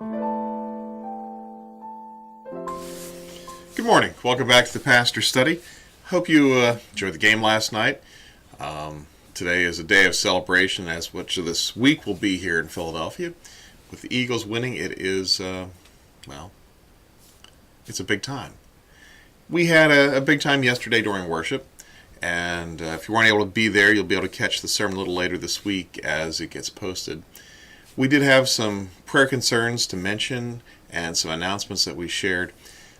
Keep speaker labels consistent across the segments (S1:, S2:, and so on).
S1: Good morning. Welcome back to the Pastor Study. Hope you enjoyed the game last night. Today is a day of celebration, as much of this week will be here in Philadelphia. With the Eagles winning, it is, it's a big time. We had a big time yesterday during worship, and if you weren't able to be there, you'll be able to catch the sermon a little later this week as it gets posted. We did have some prayer concerns to mention and some announcements that we shared.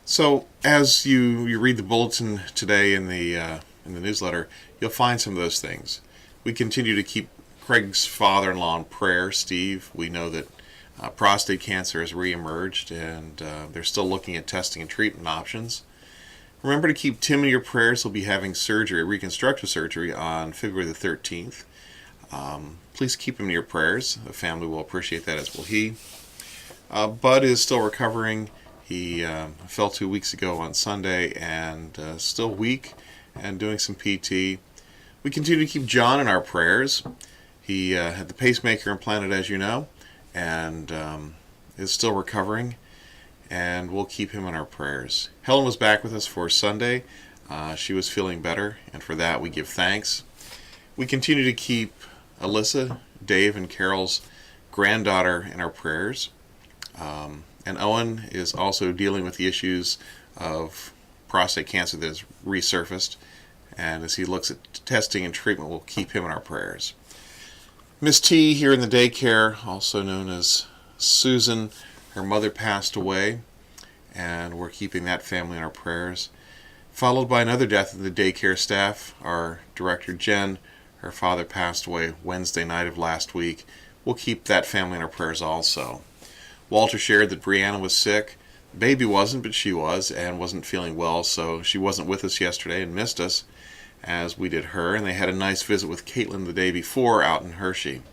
S1: So as you read the bulletin today in the newsletter, you'll find some of those things. We continue to keep Craig's father-in-law in prayer, Steve. We know that prostate cancer has reemerged, and they're still looking at testing and treatment options. Remember to keep Tim in your prayers. He'll be having surgery, reconstructive surgery, on February the 13th. Please keep him in your prayers. The family will appreciate that, as will he. Bud is still recovering. He fell 2 weeks ago on Sunday and still weak and doing some PT. We continue to keep John in our prayers. He had the pacemaker implanted, as you know, and is still recovering, and we'll keep him in our prayers. Helen was back with us for Sunday. She was feeling better, and for that we give thanks. We continue to keep Alyssa, Dave, and Carol's granddaughter in our prayers. And Owen is also dealing with the issues of prostate cancer that has resurfaced. And as he looks at testing and treatment, we'll keep him in our prayers. Miss T here in the daycare, also known as Susan, her mother passed away, and we're keeping that family in our prayers. Followed by another death of the daycare staff, our director Jen. Her father passed away Wednesday night of last week. We'll keep that family in our prayers also. Walter shared that Brianna was sick. The baby wasn't, but she was, and wasn't feeling well, so she wasn't with us yesterday and missed us, as we did her, and they had a nice visit with Caitlin the day before out in Hershey.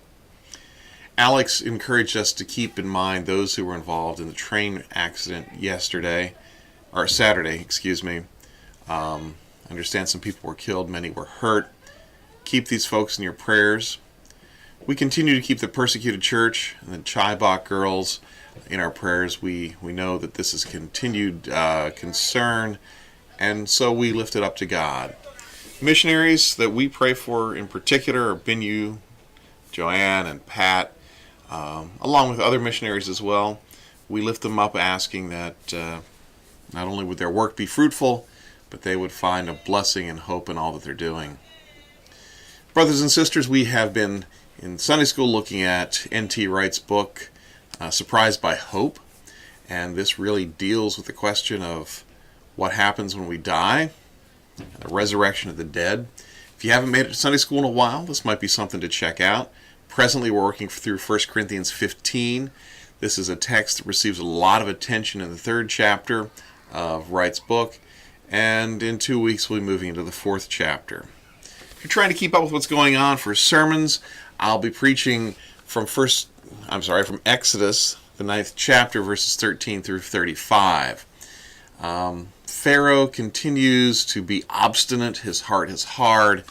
S1: Alex encouraged us to keep in mind those who were involved in the train accident Saturday. Understand some people were killed, many were hurt. Keep these folks in your prayers. We continue to keep the persecuted church and the Chibok girls in our prayers. We know that this is continued concern, and so we lift it up to God. Missionaries that we pray for in particular are Binu, Joanne, and Pat, along with other missionaries as well. We lift them up, asking that not only would their work be fruitful, but they would find a blessing and hope in all that they're doing. Brothers and sisters, we have been in Sunday school looking at N.T. Wright's book, Surprised by Hope, and this really deals with the question of what happens when we die, the resurrection of the dead. If you haven't made it to Sunday school in a while, this might be something to check out. Presently, we're working through 1 Corinthians 15. This is a text that receives a lot of attention in the 3rd chapter of Wright's book, and in 2 weeks we'll be moving into the 4th chapter. If you're trying to keep up with what's going on for sermons, I'll be preaching from Exodus, the 9th chapter, verses 13 through 35. Pharaoh continues to be obstinate. His heart is hard,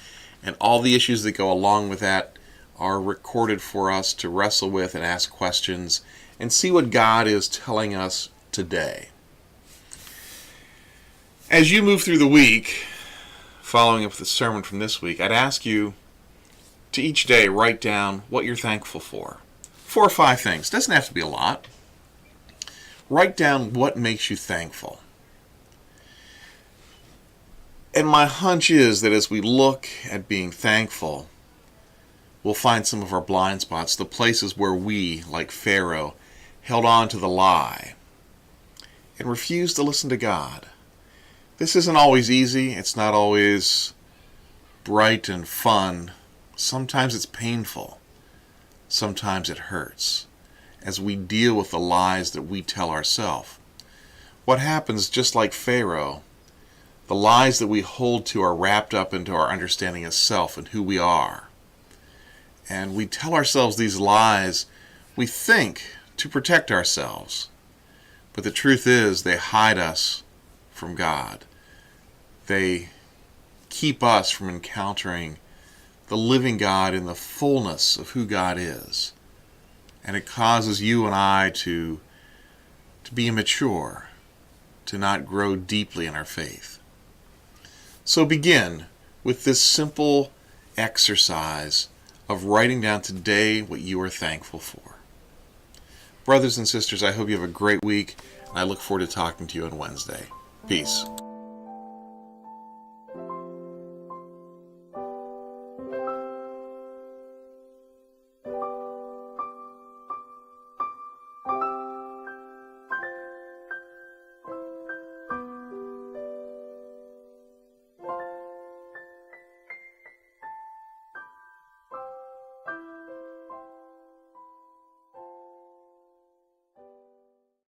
S1: and all the issues that go along with that are recorded for us to wrestle with and ask questions and see what God is telling us today. As you move through the week, following up the sermon from this week, I'd ask you to each day write down what you're thankful for. 4 or 5 things. Doesn't have to be a lot. Write down what makes you thankful. And my hunch is that as we look at being thankful, we'll find some of our blind spots, the places where we, like Pharaoh, held on to the lie and refused to listen to God. This isn't always easy. It's not always bright and fun. Sometimes it's painful. Sometimes it hurts as we deal with the lies that we tell ourselves. What happens, just like Pharaoh, the lies that we hold to are wrapped up into our understanding of self and who we are. And we tell ourselves these lies, we think, to protect ourselves. But the truth is, they hide us from God. They keep us from encountering the living God in the fullness of who God is. And it causes you and I to to be immature, to not grow deeply in our faith. So begin with this simple exercise of writing down today what you are thankful for. Brothers and sisters, I hope you have a great week, and I look forward to talking to you on Wednesday. Peace.